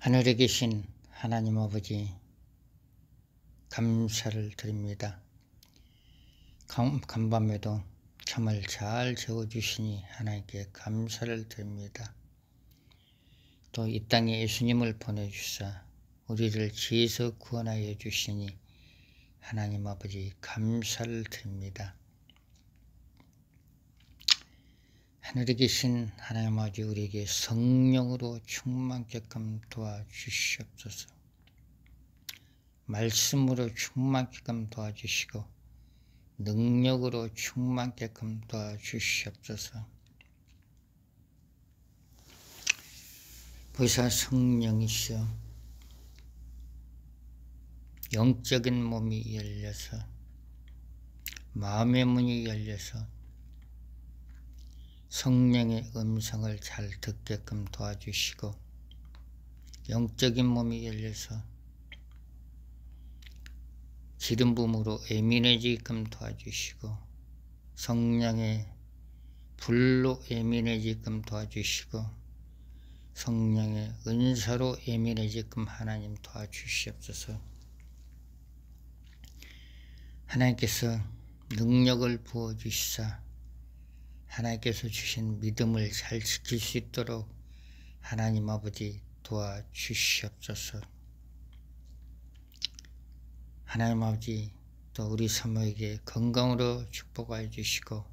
하늘에 계신 하나님 아버지 감사를 드립니다. 간밤에도 잠을 잘 재워주시니 하나님께 감사를 드립니다. 또 이 땅에 예수님을 보내주사 우리를 죄에서 구원하여 주시니 하나님 아버지 감사를 드립니다. 하늘에 계신 하나님 아버지 우리에게 성령으로 충만케끔 도와주시옵소서. 말씀으로 충만케끔 도와주시고 능력으로 충만케끔 도와주시옵소서. 보혜사 성령이시여 영적인 몸이 열려서 마음의 문이 열려서 성령의 음성을 잘 듣게끔 도와주시고 영적인 몸이 열려서 기름 부음으로 예민해지게끔 도와주시고 성령의 불로 예민해지게끔 도와주시고 성령의 은사로 예민해지게끔 하나님 도와주시옵소서. 하나님께서 능력을 부어주시사 하나님께서 주신 믿음을 잘 지킬 수 있도록 하나님 아버지 도와주시옵소서. 하나님 아버지 또 우리 사모에게 건강으로 축복하여 주시고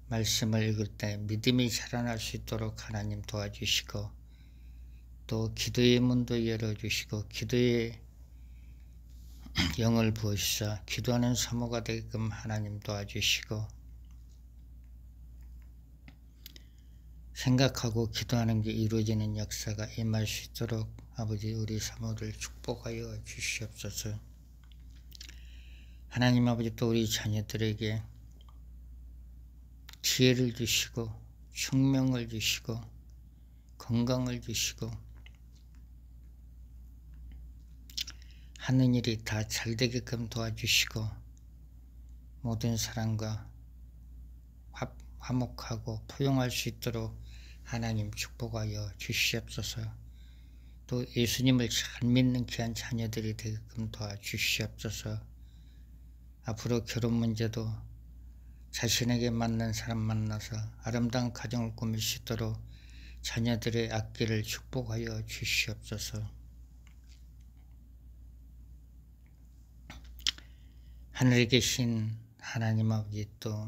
말씀을 읽을 때 믿음이 자라날 수 있도록 하나님 도와주시고 또 기도의 문도 열어주시고 기도의 영을 부으시사 기도하는 사모가 되게끔 하나님 도와주시고 생각하고 기도하는 게 이루어지는 역사가 임할 수 있도록 아버지 우리 사모를 축복하여 주시옵소서. 하나님 아버지 또 우리 자녀들에게 지혜를 주시고 총명을 주시고 건강을 주시고 하는 일이 다 잘되게끔 도와주시고 모든 사람과 화목하고 포용할 수 있도록 하나님 축복하여 주시옵소서. 또 예수님을 잘 믿는 귀한 자녀들이 되게끔 도와주시옵소서. 앞으로 결혼 문제도 자신에게 맞는 사람 만나서 아름다운 가정을 꾸밀 수 있도록 자녀들의 앞길을 축복하여 주시옵소서. 하늘에 계신 하나님 아버지 또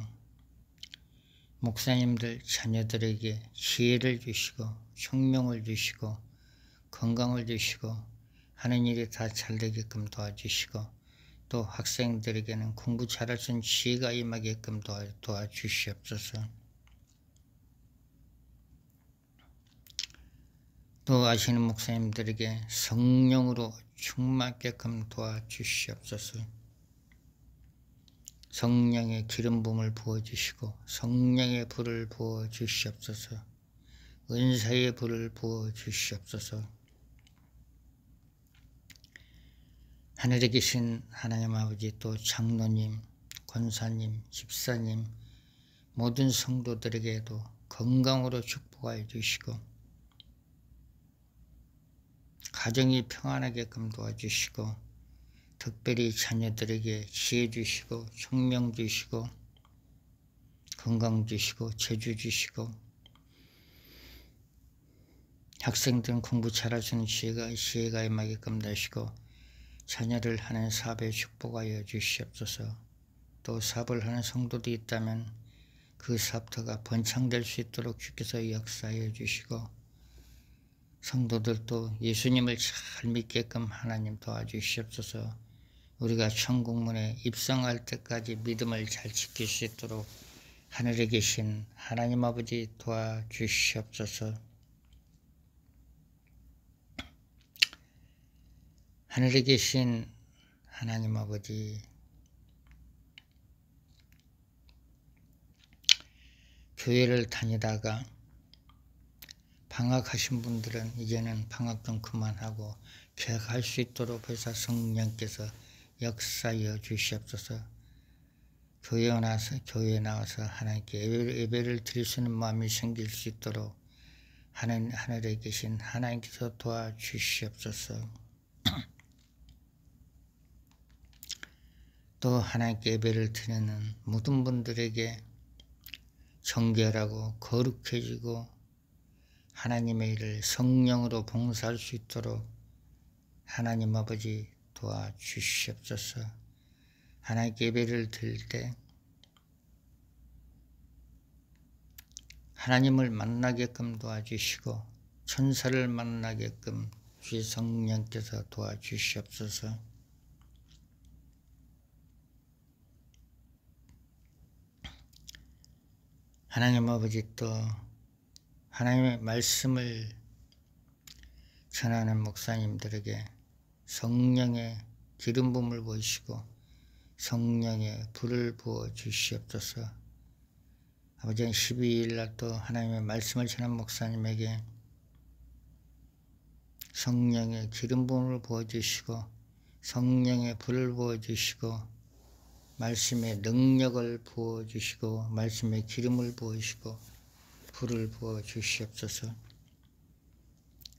목사님들 자녀들에게 지혜를 주시고 총명을 주시고 건강을 주시고 하는 일이 다 잘되게끔 도와주시고 또 학생들에게는 공부 잘할 수 있는 지혜가 임하게끔 도와주시옵소서. 또 아시는 목사님들에게 성령으로 충만케끔 도와주시옵소서. 성령의 기름 부음을 부어주시고 성령의 불을 부어주시옵소서. 은사의 불을 부어주시옵소서. 하늘에 계신 하나님 아버지 또 장로님, 권사님, 집사님 모든 성도들에게도 건강으로 축복하여 주시고 가정이 평안하게끔 도와주시고 특별히 자녀들에게 지혜 주시고 총명 주시고 건강 주시고 재주 주시고 학생들은 공부 잘할 수 있는 지혜가 임하게끔 되시고 자녀를 하는 사업에 축복하여 주시옵소서. 또 사업을 하는 성도도 있다면 그 사업터가 번창될 수 있도록 주께서 역사하여 주시고 성도들도 예수님을 잘 믿게끔 하나님 도와주시옵소서. 우리가 천국문에 입성할 때까지 믿음을 잘 지킬 수 있도록 하늘에 계신 하나님 아버지 도와주시옵소서. 하늘에 계신 하나님 아버지 교회를 다니다가 방학하신 분들은 이제는 방학 좀 그만하고 개학할 수 있도록 회사 성령께서 역사하여 주시옵소서. 교회에 나와서 하나님께 예배를 드릴 수 있는 마음이 생길 수 있도록 하늘에 계신 하나님께서 도와주시옵소서. 또 하나님께 예배를 드리는 모든 분들에게 정결하고 거룩해지고 하나님의 일을 성령으로 봉사할 수 있도록 하나님 아버지 도와주시옵소서. 하나님께 예배를 드릴 때 하나님을 만나게끔 도와주시고 천사를 만나게끔 주의 성령께서 도와주시옵소서. 하나님 아버지 또 하나님의 말씀을 전하는 목사님들에게 성령의 기름 부음을 보이시고 성령의 불을 부어 주시옵소서. 아버지 12일 날 또 하나님의 말씀을 전하는 목사님에게 성령의 기름 부음을 부어 주시고 성령의 불을 부어 주시고 말씀의 능력을 부어 주시고 말씀의 기름을 부으시고 불을 부어 주시옵소서.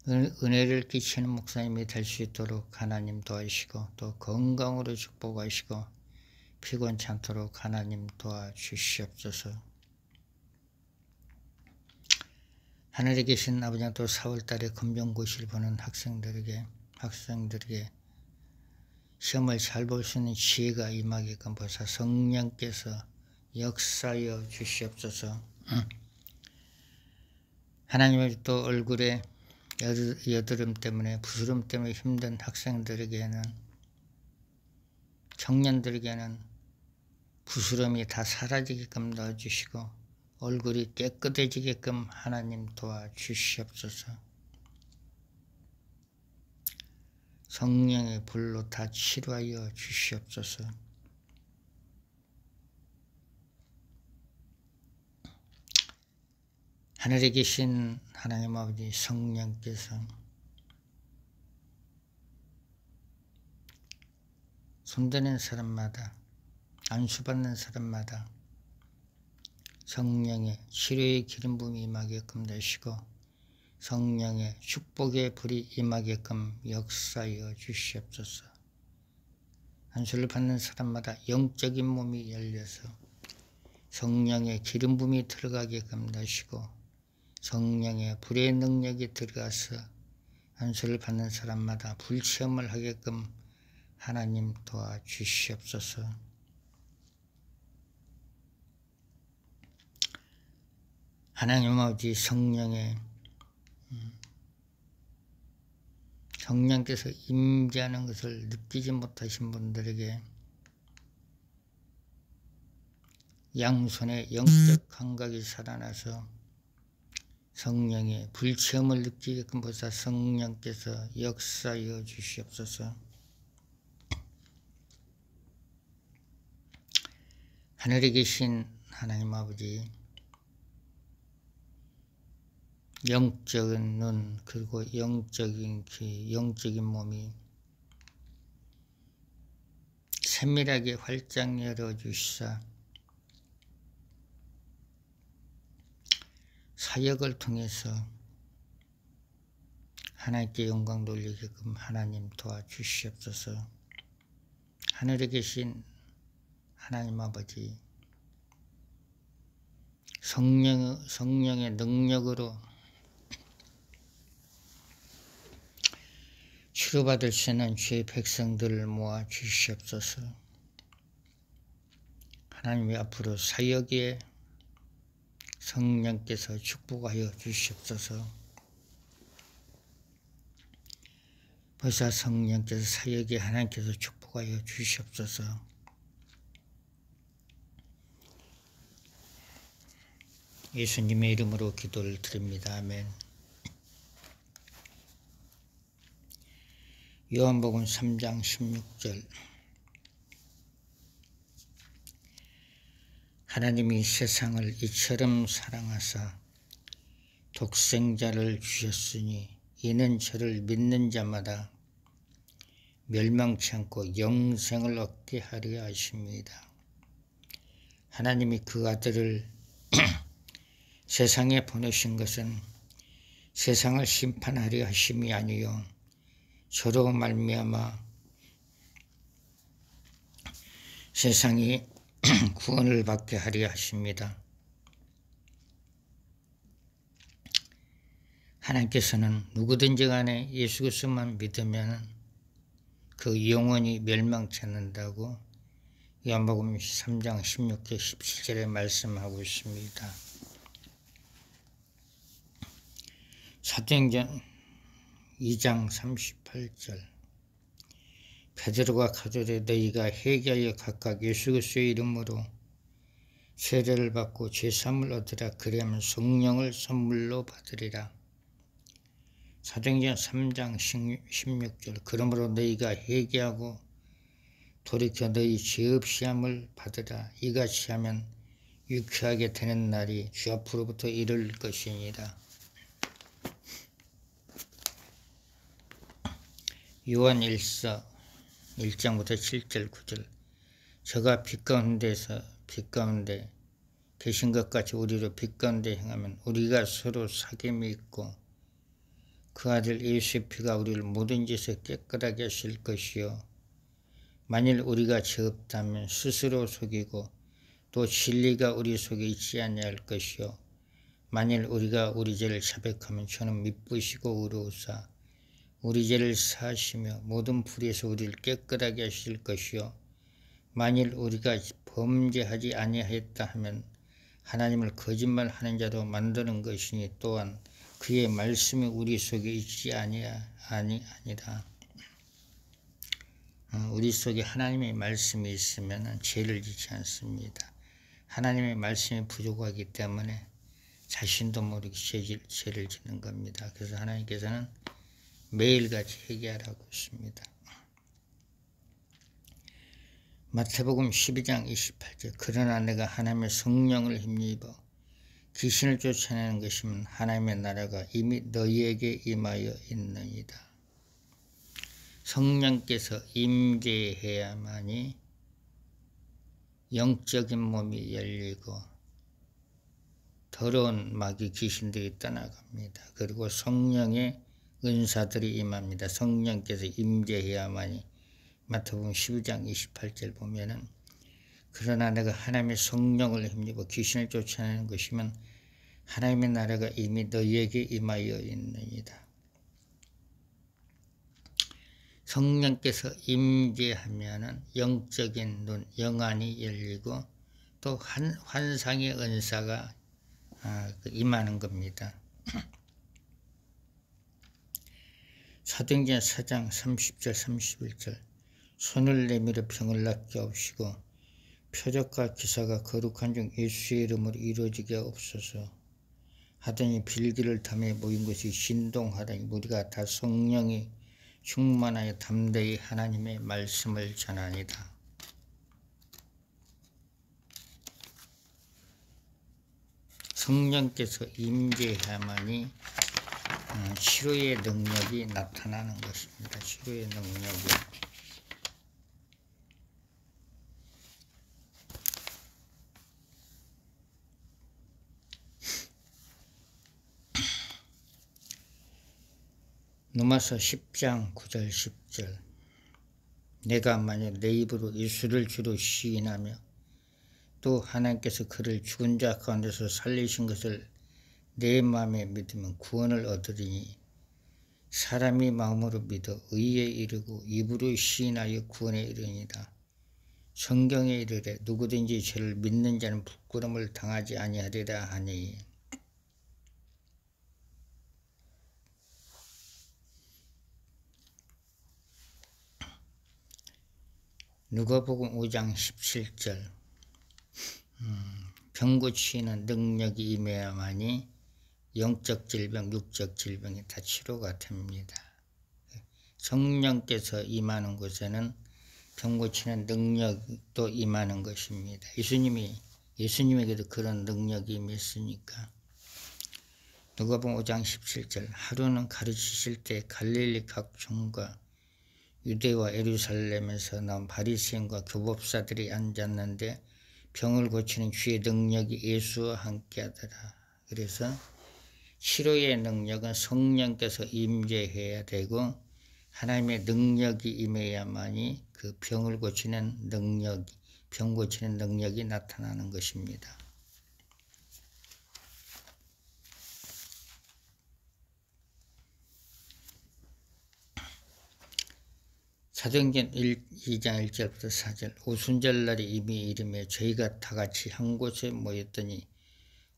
은혜를 끼치는 목사님이 될 수 있도록 하나님 도와주시고 또 건강으로 축복하시고 피곤치 않도록 하나님 도와주시옵소서. 하늘에 계신 아버지, 또 4월달에 검정고시를 보는 학생들에게 시험을 잘 볼 수 있는 지혜가 임하게끔 보사 성령께서 역사하여 주시옵소서. 하나님의 또 얼굴에 여드름 때문에 부스럼 때문에 힘든 학생들에게는 청년들에게는 부스럼이 다 사라지게끔 넣어주시고 얼굴이 깨끗해지게끔 하나님 도와주시옵소서. 성령의 불로 다 치료하여 주시옵소서. 하늘에 계신 하나님 아버지 성령께서 손대는 사람마다 안수받는 사람마다 성령의 치료의 기름 부음이 임하게끔 되시고 성령의 축복의 불이 임하게끔 역사하여 주시옵소서. 안수를 받는 사람마다 영적인 몸이 열려서 성령의 기름 부음이 들어가게끔 되시고 성령의 불의 능력이 들어가서 안수를 받는 사람마다 불체험을 하게끔 하나님 도와주시옵소서. 하나님 아버지 성령께서 임재하는 것을 느끼지 못하신 분들에게 양손에 영적 감각이 살아나서 성령의 불체험을 느끼게끔 보사 성령께서 역사하여 주시옵소서. 하늘에 계신 하나님 아버지, 영적인 눈 그리고 영적인 귀, 영적인 몸이 세밀하게 활짝 열어주시사 사역을 통해서 하나님께 영광 돌리게끔 하나님 도와주시옵소서. 하늘에 계신 하나님 아버지, 성령의 능력으로 치료받을 수 있는 주의 백성들을 모아 주시옵소서. 하나님이 앞으로 사역에 성령께서 축복하여 주시옵소서. 벌써 성령께서 사역에 하나님께서 축복하여 주시옵소서. 예수님의 이름으로 기도를 드립니다. 아멘. 요한복음 3장 16절. 하나님이 세상을 이처럼 사랑하사 독생자를 주셨으니 이는 저를 믿는 자마다 멸망치 않고 영생을 얻게 하려 하십니다. 하나님이 그 아들을 세상에 보내신 것은 세상을 심판하려 하심이 아니요 저로 말미암아 세상이 구원을 받게 하려 하십니다. 하나님께서는 누구든지 간에 예수 그리스도만 믿으면 그 영원히 멸망치 않는다고 요한복음 3장 16절 17절에 말씀하고 있습니다. 사도행전 2장 38절 베드로가 가로되 너희가 회개하여 각각 예수 그리스도의 이름으로 세례를 받고 죄사함을 얻으라. 그리하면 성령을 선물로 받으리라. 사도행전 3장 16절 그러므로 너희가 회개하고 돌이켜 너희 죄 없이 함을 받으라. 이같이 하면 유쾌하게 되는 날이 주 앞으로부터 이를 것이니라. 요한 1서 1장부터 7절 9절 저가 빛 가운데 계신 것 같이 우리로 빛 가운데 행하면 우리가 서로 사귐이 있고 그 아들 예수의 피가 우리를 모든 짓에 깨끗하게 하실 것이요 만일 우리가 죄 없다면 스스로 속이고 또 진리가 우리 속에 있지 아니할 것이요 만일 우리가 우리 죄를 자백하면 저는 미쁘시고 의로우사 우리 죄를 사하시며 모든 불의에서 우리를 깨끗하게 하실 것이요 만일 우리가 범죄하지 아니하였다 하면 하나님을 거짓말하는 자로 만드는 것이니 또한 그의 말씀이 우리 속에 있지 아니라 우리 속에 하나님의 말씀이 있으면 죄를 짓지 않습니다. 하나님의 말씀이 부족하기 때문에 자신도 모르게 죄를 짓는 겁니다. 그래서 하나님께서는 매일같이 회개하라고 했습니다. 마태복음 12장 28절 그러나 내가 하나님의 성령을 힘입어 귀신을 쫓아내는 것이면 하나님의 나라가 이미 너희에게 임하여 있느니라. 성령께서 임재해야만이 영적인 몸이 열리고 더러운 마귀 귀신들이 떠나갑니다. 그리고 성령의 은사들이 임합니다. 성령께서 임재해야만이 마태복음 12장 28절 보면은 그러나 내가 하나님의 성령을 힘입어 귀신을 쫓아내는 것이면 하나님의 나라가 이미 너희에게 임하여 있느니라. 성령께서 임재하면은 영적인 눈, 영안이 열리고 또 환상의 은사가 임하는 겁니다. 사도행전 4장 30절 31절 손을 내밀어 병을 낫게 하옵시고 표적과 기사가 거룩한 중 예수의 이름으로 이루어지게 없소서 하더니 빌기를 담에 모인 것이 신동하더니 우리가 다 성령이 충만하여 담대히 하나님의 말씀을 전하니라. 성령께서 임재해야만이 치료의 능력이 나타나는 것입니다. 치료의 능력이. 누가서 10장 9절 10절 내가 만약 내 입으로 예수를 주로 시인하며 또 하나님께서 그를 죽은 자 가운데서 살리신 것을 내 마음에 믿으면 구원을 얻으리니 사람이 마음으로 믿어 의에 이르고 입으로 시인하여 구원에 이르니라. 성경에 이르되 누구든지 저를 믿는 자는 부끄러움을 당하지 아니하리라 하니 누가복음 5장 17절 병 고치는 능력이 임해야만이 영적 질병, 육적 질병이 다 치료가 됩니다. 성령께서 임하는 곳에는 병 고치는 능력도 임하는 것입니다. 예수님에게도 그런 능력이 임했으니까. 누가복음 5장 17절 하루는 가르치실 때 갈릴리 각촌과 유대와 예루살렘에서 나온 바리새인과 교법사들이 앉았는데 병을 고치는 주의 능력이 예수와 함께 하더라. 그래서 치료의 능력은 성령께서 임재해야 되고 하나님의 능력이 임해야만이 그 병을 고치는 능력이, 병 고치는 능력이 나타나는 것입니다. 사도행전 2장 1절부터 4절. 오순절날이 이미 이르매 저희가 다같이 한 곳에 모였더니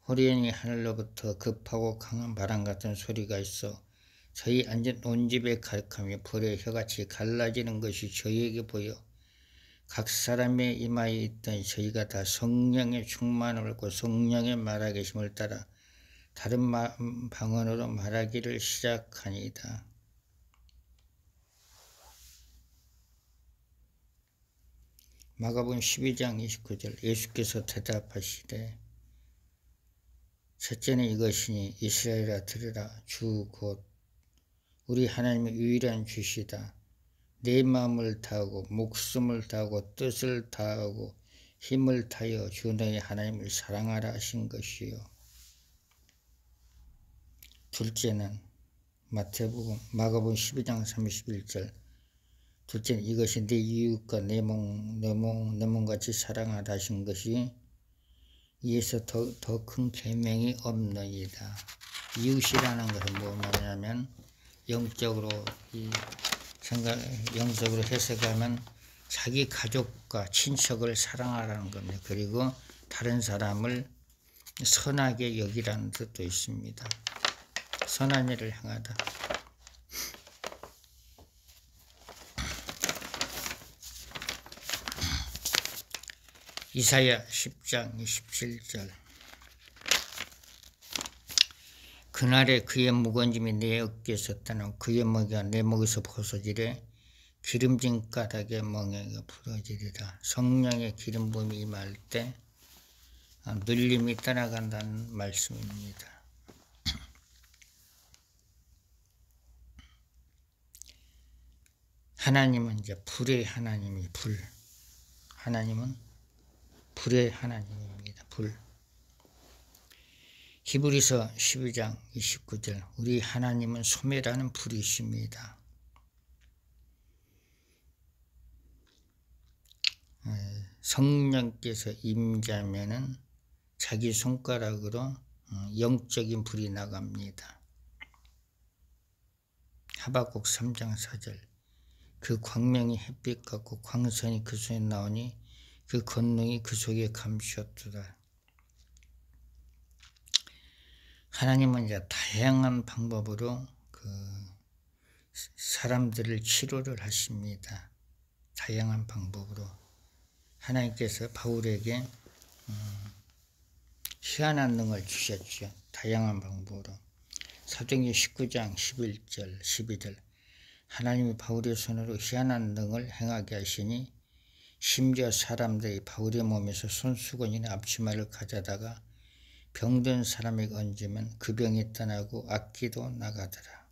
호련히 하늘로부터 급하고 강한 바람 같은 소리가 있어 저희 앉은 온 집에 가득하며 불의 혀같이 갈라지는 것이 저희에게 보여 각 사람의 이마에 있던 저희가 다 성령의 충만을 받고 성령의 말하계심을 따라 다른 방언으로 말하기를 시작하니이다. 마가복음 12장 29절. 예수께서 대답하시되 첫째는 이것이니 이스라엘아 들으라. 주 곧 우리 하나님의 유일한 주시다. 내 마음을 다하고 목숨을 다하고 뜻을 다하고 힘을 다하여 주 너희 하나님을 사랑하라 하신 것이요. 둘째는 마가복음 12장 31절. 둘째는 이것이 내 이웃과 내 몸같이 사랑하라 하신 것이 이에서 더 큰 계명이 없느니라. 이웃이라는 것은 뭐냐면 영적으로 해석하면 자기 가족과 친척을 사랑하라는 겁니다. 그리고 다른 사람을 선하게 여기라는 뜻도 있습니다. 선한 일을 행하다. 이사야 10장 27절. 그날에 그의 묵은짐이 내 어깨에서 떠나고 그의 멍에가 내 목에서 벗어지래 기름진 가닥의 멍에가 부러지리라. 성령의 기름 부음이 임할 때 눌림이 떠나간다는 말씀입니다. 하나님은 이제 불의 하나님이 하나님은 불의 하나님입니다. 불. 히브리서 12장 29절. 우리 하나님은 소멸하는 불이십니다. 성령께서 임재하면은 자기 손가락으로 영적인 불이 나갑니다. 하박국 3장 4절. 그 광명이 햇빛 같고 광선이 그 속에 나오니 그 권능이 그 속에 감추었도다. 하나님은 이제 다양한 방법으로 사람들을 치료를 하십니다. 다양한 방법으로. 하나님께서 바울에게 희한한 능을 주셨죠. 다양한 방법으로. 사도행전 19장 11절 12절. 하나님이 바울의 손으로 희한한 능을 행하게 하시니 심지어 사람들이 바울의 몸에서 손수건이나 앞치마를 가져다가 병든 사람에게 얹으면 그 병이 떠나고 악기도 나가더라.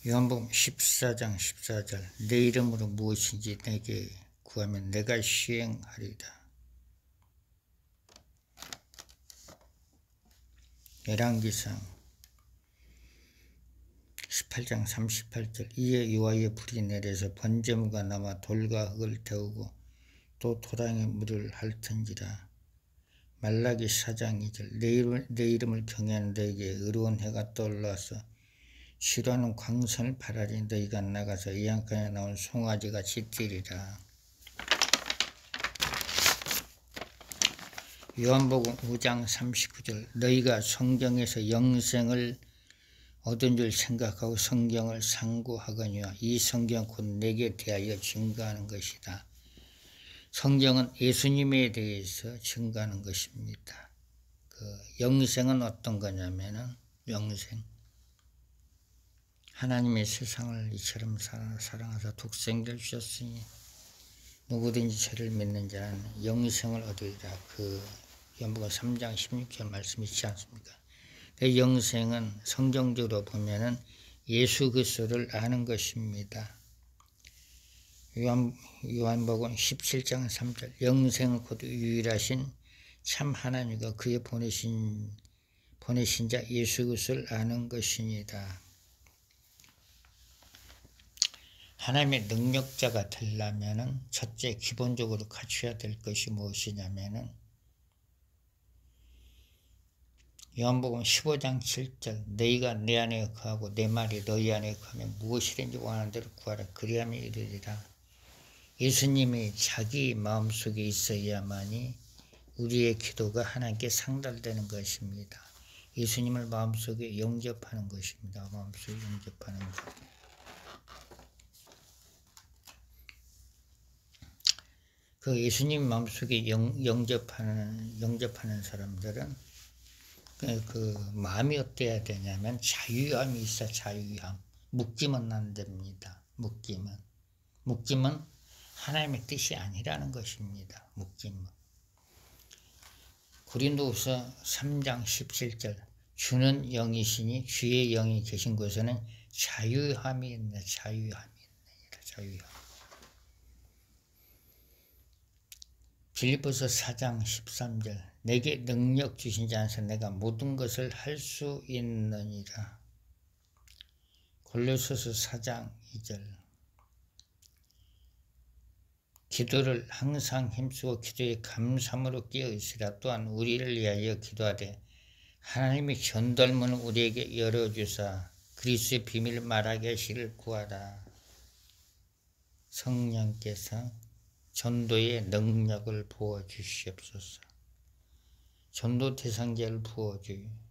요한복음 14장 14절. 내 이름으로 무엇인지 내게 구하면 내가 시행하리다. 열왕기상 18장 38절. 이에 여호와의 불이 내려서 번제물과 남아 돌과 흙을 태우고 또 토랑에 물을 핥은지라. 말라기 4장 2절. 내 이름을 경외하는 너에게 의로운 해가 떠올라서 싫어하는 광선을 바라리. 너희가 나가서 이 안간에 나온 송아지같이 뛰리라. 요한복음 5장 39절. 너희가 성경에서 영생을 얻은 줄 생각하고 성경을 상고하거니와 이 성경 곧 내게 대하여 증거하는 것이다. 성경은 예수님에 대해서 증거하는 것입니다. 영생은 어떤 거냐면은 영생. 하나님의 세상을 이처럼 사랑하사 독생자를 주셨으니 누구든지 저를 믿는 자는 영생을 얻으리라. 요한복음 3장 16절 말씀 있지 않습니까? 영생은 성경적으로 보면은 예수 그리스도를 아는 것입니다. 요한복음 17장 3절 영생은 곧 유일하신 참 하나님과 그의 보내신 자 예수 그리스도를 아는 것이니이다. 하나님의 능력자가 되려면 첫째 기본적으로 갖춰야 될 것이 무엇이냐면은 요한복음 15장 7절 너희가 내 안에 거하고 내 말이 너희 안에 거하면 무엇이든지 원하는 대로 구하라 그리하면 이르리라. 예수님이 자기 마음속에 있어야만이 우리의 기도가 하나님께 상달되는 것입니다. 예수님을 마음속에 영접하는 것입니다. 마음속에 영접하는 것. 그 예수님 마음속에 영접하는 사람들은 그 마음이 어때야 되냐면 자유함이 있어. 자유함. 묶이면 안 됩니다. 묶이면 하나님의 뜻이 아니라는 것입니다. 묶이면. 고린도후서 3장 17절 주는 영이시니 주의 영이 계신 곳에는 자유함이 있네. 자유함. 빌립보서 4장 13절 내게 능력 주신 자 안에서 내가 모든 것을 할 수 있느니라. 골로새서 4장 2절 기도를 항상 힘쓰고 기도에 감사함으로 깨어있으라. 또한 우리를 위하여 기도하되 하나님의 전달문을 우리에게 열어주사 그리스도의 비밀을 말하게 하시기를 구하라. 성령께서 전도의 능력을 부어주시옵소서. 전도 대상자를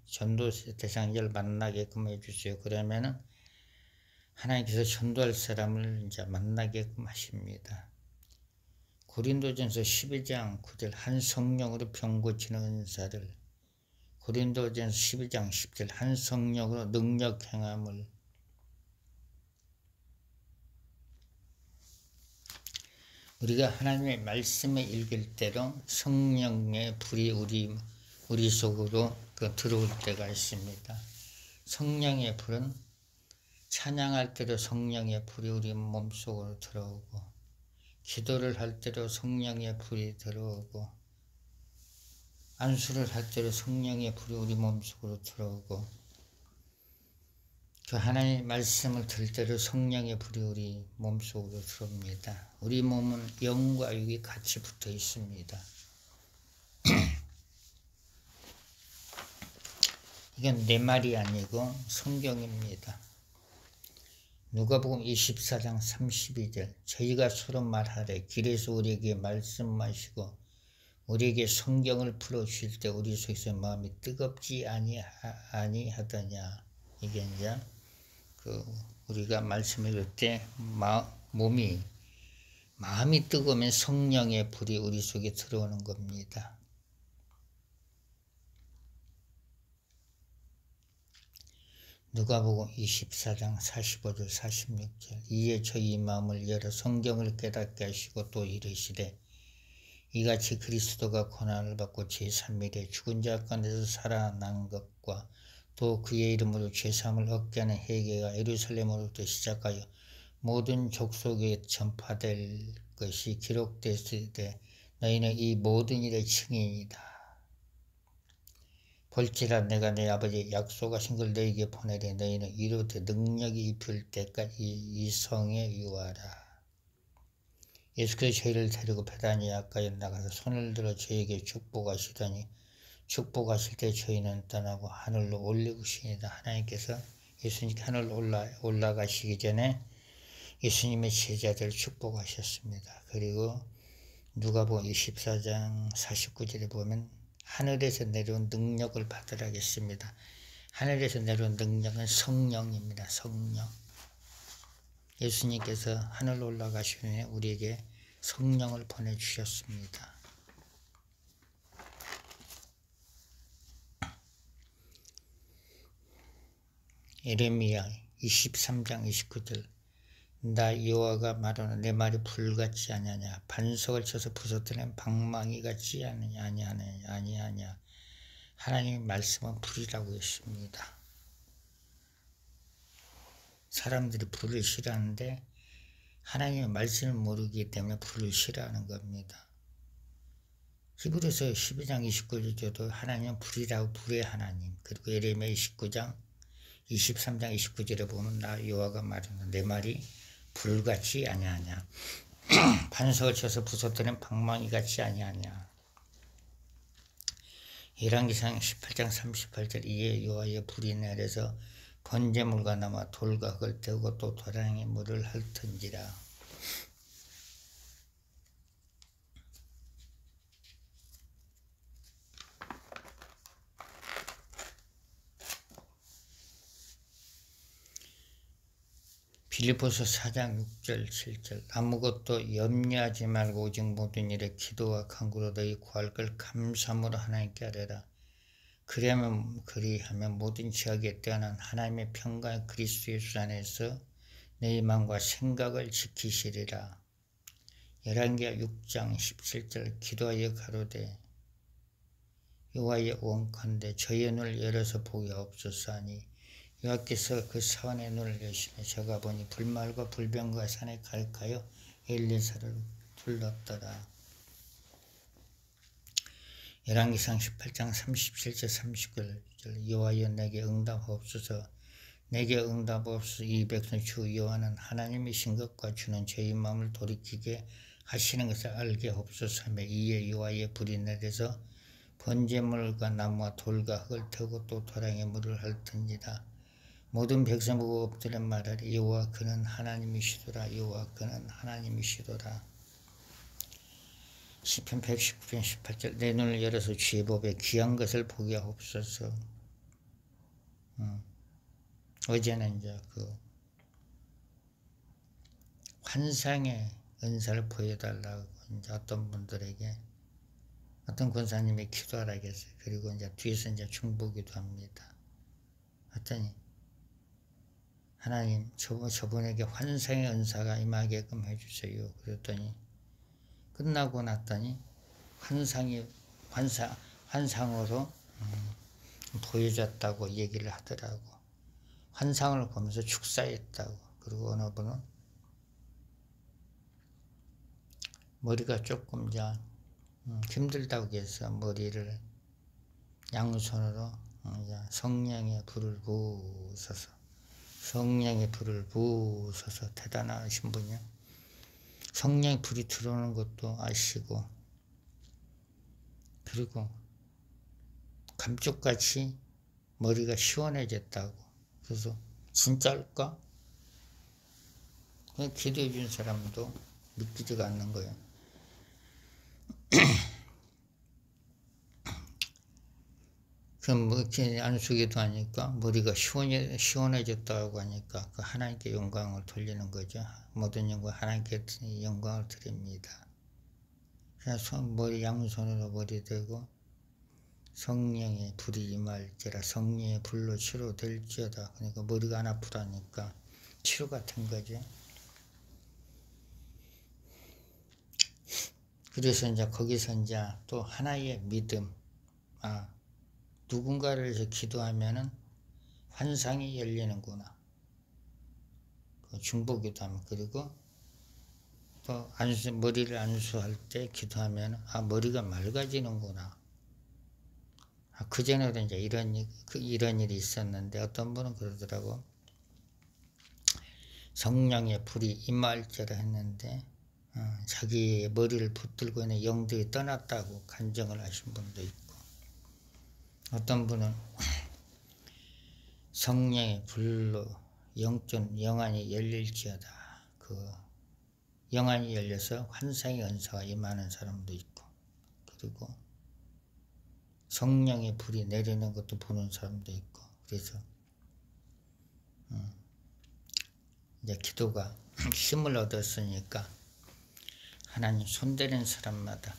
전도 대상자를 만나게끔 해주세요. 그러면은 하나님께서 전도할 사람을 이제 만나게끔 하십니다. 고린도전서 12장 9절 한 성령으로 병 고치는 은사를 고린도전서 12장 10절 한 성령으로 능력 행함을 우리가 하나님의 말씀을 읽을 때로 성령의 불이 우리 속으로 들어올 때가 있습니다. 성령의 불은 찬양할 때로 성령의 불이 우리 몸속으로 들어오고 기도를 할 때로 성령의 불이 들어오고 안수를 할 때로 성령의 불이 우리 몸속으로 들어오고 그 하나님의 말씀을 들을 때로 성령의 불이 우리 몸속으로 들어옵니다. 우리 몸은 영과 육이 같이 붙어 있습니다. 이건 내 말이 아니고 성경입니다. 누가복음 24장 32절 저희가 서로 말하되 길에서 우리에게 말씀하시고 우리에게 성경을 풀어주실 때 우리 속에서 마음이 뜨겁지 아니하더냐. 이게 이제 우리가 말씀을 읽을 때 마음이 뜨거우면 성령의 불이 우리 속에 들어오는 겁니다. 누가복음 24장 45절 46절 이에 저희 마음을 열어 성경을 깨닫게 하시고 또 이르시되 이같이 그리스도가 고난을 받고 제3일에 죽은 자 가운데서 살아난 것과 또 그의 이름으로 죄사함을 얻게 하는 회개가 예루살렘으로부터 시작하여 모든 족속에 전파될 것이 기록됐을 때 너희는 이 모든 일의 증인이다. 볼지라 내가 내 아버지의 약속하신 걸 너희에게 보내되 너희는 이르되 능력이 입힐 때까지 이 성에 유하라. 예수께서 저희를 데리고 베다니아까지 나가서 손을 들어 저에게 축복하시더니 축복하실 때 저희는 떠나고 하늘로 올리시니라. 하나님께서 예수님께 하늘로 올라가시기 전에 예수님의 제자들을 축복하셨습니다. 그리고 누가복음 24장 49절에 보면 하늘에서 내려온 능력을 받으라겠습니다. 하늘에서 내려온 능력은 성령입니다. 성령. 예수님께서 하늘로 올라가시기 전에 우리에게 성령을 보내주셨습니다. 예레미야 23장 29절 나 여호와가 말하노 내 말이 불같지 아니하냐 반석을 쳐서 부서뜨리는 방망이 같지 아니하냐. 하나님의 말씀은 불이라고 했습니다. 사람들이 불을 싫어하는데 하나님의 말씀을 모르기 때문에 불을 싫어하는 겁니다. 히브리서 12장 29절도 하나님은 불이라고, 불의 하나님. 그리고 예레미야 29장 23장 29절에 보면 나 여호와가 말한다. 내 말이 불같이 아니하냐. 반석을 쳐서 부서뜨린 방망이 같이 아니하냐. 열왕기상 18장 38절 이에 여호와의 불이 내려서 번제물과 나무와 돌과 흙을 태우고 또 도량에 물을 핥은지라. 빌립보서 4장 6절 7절 아무것도 염려하지 말고 오직 모든 일에 기도와 간구로 너희 구할 걸 감사함으로 하나님께 아뢰라. 그리하면 모든 지각에 뛰어난 하나님의 평강 그리스도 예수 안에서 내 마음과 생각을 지키시리라. 열왕기하 6장 17절 기도하여 가로되 여호와의 원컨대 저의 눈을 열어서 보게 없소서 하니 여호와께서 그 사원의 눈을 여시니 저가 보니 불말과 불병과 산에 가득하여 엘리사를 둘렀더라. 열왕기상 18장 37절 39절 여호와여 내게 응답하옵소서. 내게 응답하옵소서. 이 백성 주 여호와는 하나님이신 것과 주는 저희 마음을 돌이키게 하시는 것을 알게 하옵소서 하며 이에 여호와의 불이 내려서 번제물과 나무와 돌과 흙을 태우고 또 도량에 물을 핥은지라. 모든 백성 보고 엎드려 말하리. 여호와 그는 하나님이시도다. 여호와 그는 하나님이시도다. 시편 119편 18절 내 눈을 열어서 주의 법에 귀한 것을 보게 하옵소서. 어제는 이제 그 환상의 은사를 보여달라고 이제 어떤 분들에게 어떤 권사님이 기도하라고 했어요. 그리고 이제 뒤에서 이제 중보기도 합니다. 했더니 하나님 저분에게 환상의 은사가 임하게끔 해주세요. 그랬더니 끝나고 났더니 환상으로 보여줬다고 얘기를 하더라고. 환상을 보면서 축사했다고. 그리고 어느 분은 머리가 조금 힘들다고 해서 머리를 양손으로 성령의 불을 부으셔서 대단하신 분이요. 성령의 불이 들어오는 것도 아시고 그리고 감쪽같이 머리가 시원해졌다고. 그래서 진짜일까? 그냥 기도해 준 사람도 믿기지가 않는 거예요. 그럼 뭐 이렇게 안수기도 하니까 머리가 시원해졌다고 하니까 그 하나님께 영광을 돌리는 거죠. 모든 영광 하나님께 영광을 드립니다. 그래서 머리 양손으로 머리 대고 성령의 불이 임할지라. 성령의 불로 치료될지어다. 그러니까 머리가 안 아프다니까 치료가 된 거죠. 그래서 이제 거기서 이제 또 하나의 믿음, 누군가를 해서 기도하면은 환상이 열리는구나. 그 중보기도 하면. 그리고 또 머리를 안수할 때 기도하면 머리가 맑아지는구나. 그전에도 이제 이런 일이 있었는데 어떤 분은 그러더라고. 성령의 불이 임할지라 했는데 자기 머리를 붙들고 있는 영들이 떠났다고 간증을 하신 분도 있고, 어떤 분은 성령의 불로 영안이 열릴지어다. 그 영안이 열려서 환상의 은사가 임하는 사람도 있고, 그리고 성령의 불이 내리는 것도 보는 사람도 있고. 그래서 이제 기도가 힘을 얻었으니까 하나님 손대는 사람마다,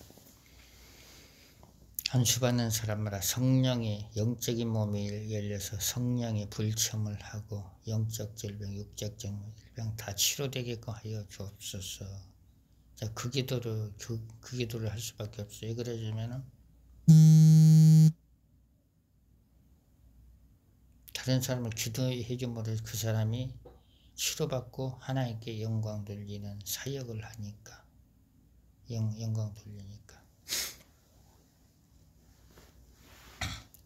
안수받는 사람마다 성령의 영적인 몸이 열려서 성령의 불체험을 하고 영적 질병, 육적 질병 다 치료되게끔 하여 주옵소서. 그 기도를 할 수밖에 없어요. 그러려면은 다른 사람을 기도해 줌으로 그 사람이 치료받고 하나님께 영광 돌리는 사역을 하니까 영광 돌리니까.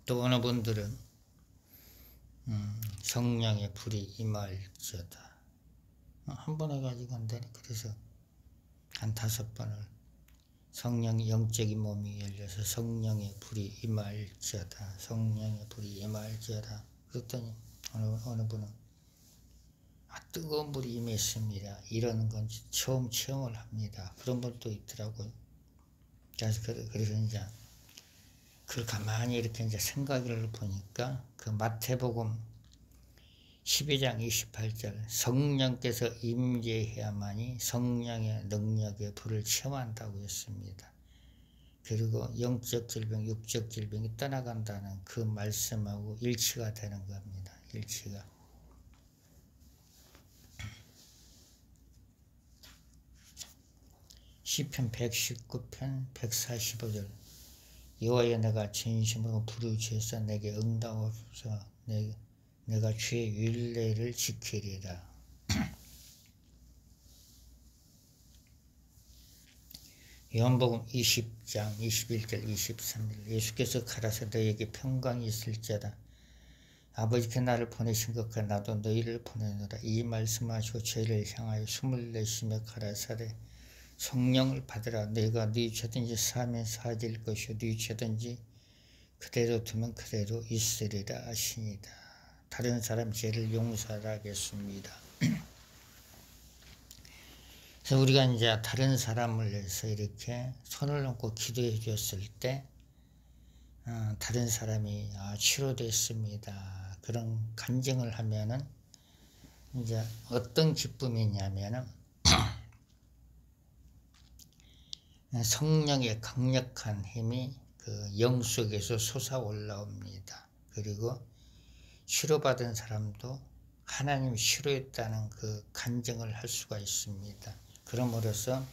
또 어느 분들은 성령의 불이 임할지어다. 한 번 해가지고 안 되네. 그래서 한 5번을 성령의 영적인 몸이 열려서 성령의 불이 임할지어다. 성령의 불이 임할지어다. 그랬더니 어느 분은 뜨거운 불이 임했습니다. 이러는 건 처음 체험을 합니다. 그런 분도 있더라고요. 그래서 이제 그걸 가만히 이렇게 이제 생각을 보니까 그 마태복음 12장 28절 성령께서 임재해야만이 성령의 능력의 불을 체험한다고 했습니다. 그리고 영적 질병, 육적 질병이 떠나간다는 그 말씀하고 일치가 되는 겁니다. 일치가. 시편 119편 145절 여호와여 내가 진심으로 부르짖어서 내게 응답하소서. 내가 주의 율례를 지키리라. 요한복음 20장 21절 23절 예수께서 가라사 너희에게 평강이 있을지어다. 아버지께 나를 보내신 것 같아 나도 너희를 보내노라. 이 말씀하시고 저희를 향하여 숨을 내쉬며 가라사대 성령을 받으라. 너희가 네 죄든지 사하면 사해질 것이요 네 죄든지 그대로 두면 그대로 있으리라 하시니라. 다른 사람 죄를 용서하겠습니다. 그래서 우리가 이제 다른 사람을 위해서 이렇게 손을 얹고 기도해 주었을 때 다른 사람이 치료됐습니다. 그런 간증을 하면은 이제 어떤 기쁨이냐면은 성령의 강력한 힘이 그 영 속에서 솟아 올라옵니다. 그리고 치료받은 사람도 하나님이 치료했다는 그 간증을 할 수가 있습니다. 그러므로써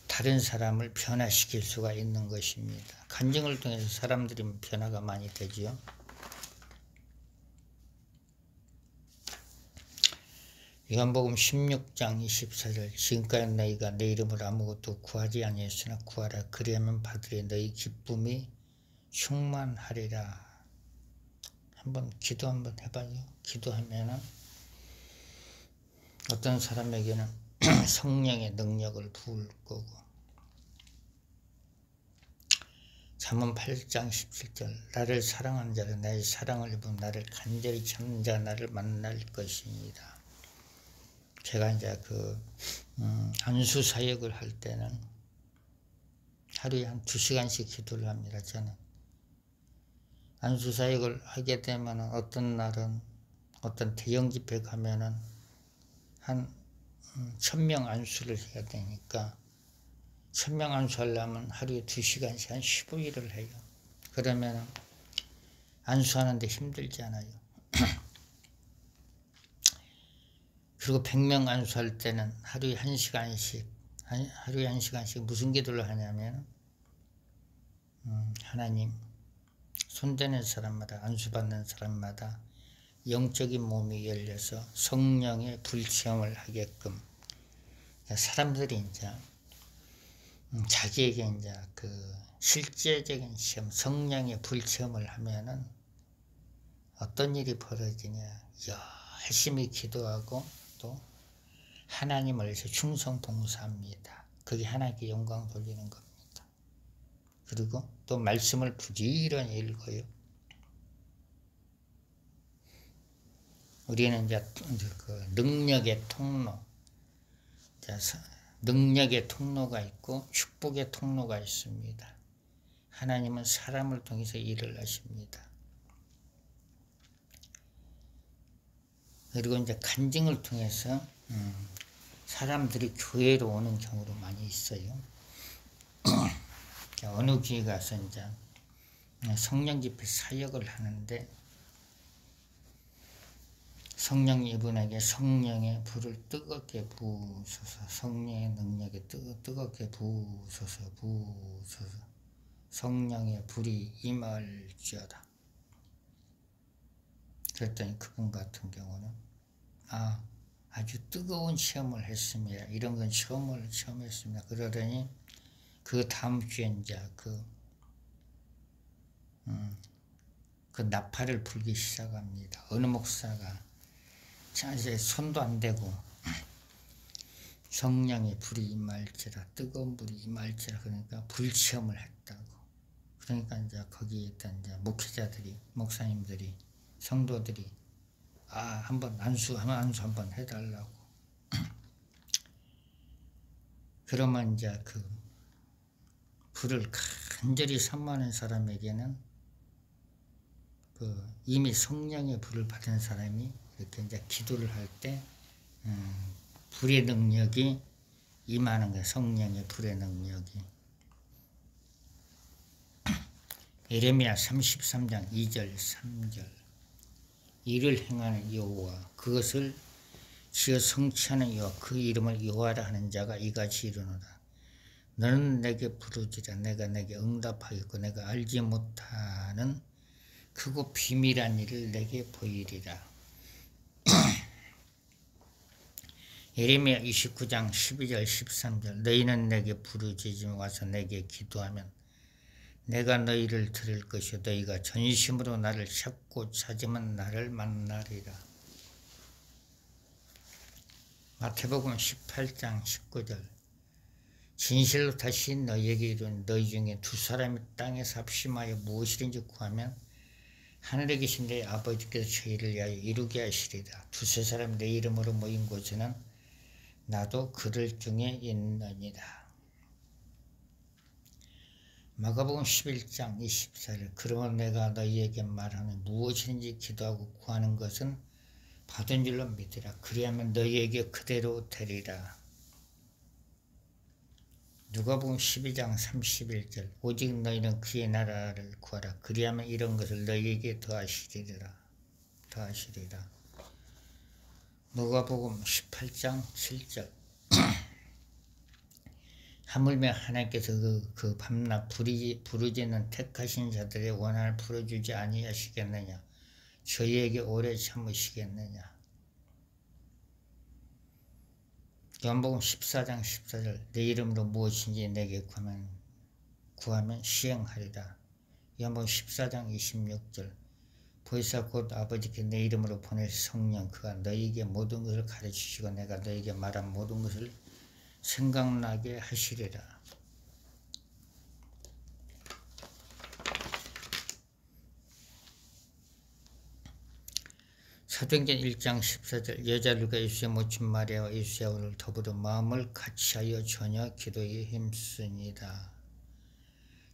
다른 사람을 변화시킬 수가 있는 것입니다. 간증을 통해서 사람들이 변화가 많이 되지요. 요한복음 16장 24절 지금까지 너희가 내 이름으로 아무것도 구하지 아니했으나 구하라. 그리하면 받으리. 너희 기쁨이 충만하리라. 한번 기도 한번 해봐요. 기도하면은 어떤 사람에게는 성령의 능력을 부을 거고 잠언 8장 17절 나를 사랑하는 자는 나의 사랑을 입은 나를 간절히 찾는 자 나를 만날 것입니다. 제가 이제 그 안수 사역을 할 때는 하루에 한 2시간씩 기도를 합니다. 저는 안수 사역을 하게 되면 어떤 날은 어떤 대형 집회 가면은 한 1000명 안수를 해야 되니까 1000명 안수하려면 하루에 2시간씩 한 15일을 해요. 그러면 안수하는데 힘들잖아요. 그리고 100명 안수할 때는 하루에 1시간씩 무슨 기도를 하냐면 하나님 손대는 사람마다 안수받는 사람마다 영적인 몸이 열려서 성령의 불체험을 하게끔 사람들이 이제 자기에게 이제 그 실제적인 시험 성령의 불체험을 하면은 어떤 일이 벌어지냐 열심히 기도하고 또 하나님을 위해서 충성 봉사합니다. 그게 하나님께 영광 돌리는 겁니다. 그리고 또 말씀을 부지런히 읽어요. 우리는 이제 그 능력의 통로, 능력의 통로가 있고 축복의 통로가 있습니다. 하나님은 사람을 통해서 일을 하십니다. 그리고 이제 간증을 통해서 사람들이 교회로 오는 경우도 많이 있어요. 어느 교회 가서 이제 성령 집회 사역을 하는데 성령 이분에게 성령의 불을 뜨겁게 부으소서. 성령의 능력에 뜨겁게 부으소서. 성령의 불이 임할지어다. 그랬더니 그분 같은 경우는 아주 뜨거운 체험을 했습니다. 이런 건 처음 했습니다. 그러더니 그 다음 주에 이제 그 나팔을 불기 시작합니다. 어느 목사가 이제 손도 안 대고 성령의 불이 임할지라, 뜨거운 불이 임할지라, 그러니까 불체험을 했다고. 그러니까 이제 거기에 있던 이제 목회자들이, 목사님들이, 성도들이 한번 안수 한번 해달라고. 그러면 이제 그 불을 간절히 사모하는 사람에게는 이미 성령의 불을 받은 사람이 이렇게 이제 기도를 할 때 불의 능력이 임하는 거예요. 성령의 불의 능력이. 예레미야 33장 2절 3절. 이를 행하는 여호와, 그것을 지어 성취하는 여호와, 그 이름을 여호와라 하는 자가 이같이 이르노라. 너는 내게 부르지라. 내가 내게 응답하겠고 내가 알지 못하는 크고 비밀한 일을 내게 보이리라. 예레미야 29장 12절 13절. 너희는 내게 부르짖으며 와서 내게 기도하면 내가 너희를 들을 것이요 너희가 전심으로 나를 찾고 찾으면 나를 만나리라. 마태복음 18장 19절. 진실로 다시 너희에게 이르노니 너희 중에 두 사람이 땅에서 합심하여 무엇이든지 구하면 하늘에 계신 내 아버지께서 저희를 위하여 이루게 하시리라. 두세 사람 내 이름으로 모인 곳에는 나도 그들 중에 있느니라. 마가복음 11장 24절. 그러면 내가 너희에게 말하니 무엇이든지 기도하고 구하는 것은 받은 줄로 믿으라. 그리하면 너희에게 그대로 되리라. 누가복음 12장 31절. 오직 너희는 그의 나라를 구하라. 그리하면 이런 것을 너희에게 더하시리라. 누가복음 18장 7절. 하물며 하나님께서 그 밤낮 부르짖는 택하신 자들의 원한을 풀어주지 아니하시겠느냐. 저희에게 오래 참으시겠느냐. 요한복음 14장 14절. 내 이름으로 무엇인지 내게 구하면 시행하리라. 요한복음 14장 26절. 보혜사 곧 아버지께 내 이름으로 보내실 성령, 그가 너희에게 모든 것을 가르치시고 내가 너희에게 말한 모든 것을 생각나게 하시리라. 사도행전 1장 14절. 여자들과 예수의 모친 마리아와 예수의 아우를 더불어 마음을 같이하여 전혀 기도에 힘쓰니라.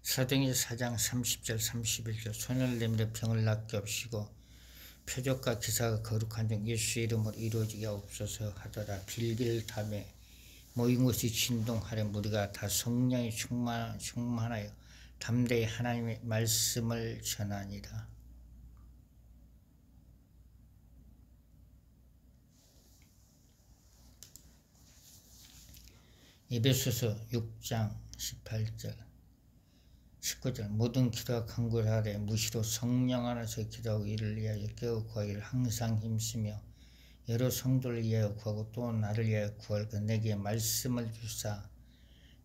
사도행전 4장 30절 31절. 손을 내밀어 병을 낫게 하시고 표적과 기사가 거룩한 중 예수의 이름으로 이루어지게 하옵소서 하더라. 빌길 담에 모인 곳이 진동하려 무리가 다 성령이 충만하여 담대히 하나님의 말씀을 전하니라. 에베소서 6장 18절 19절. 모든 기도와 간구를 하되 무시로 성령 안에서 기도하고 이를 위하여 깨어 구하기를 항상 힘쓰며 여러 성도를 위하여 구하고 또 나를 위하여 구할 것 내게 말씀을 주사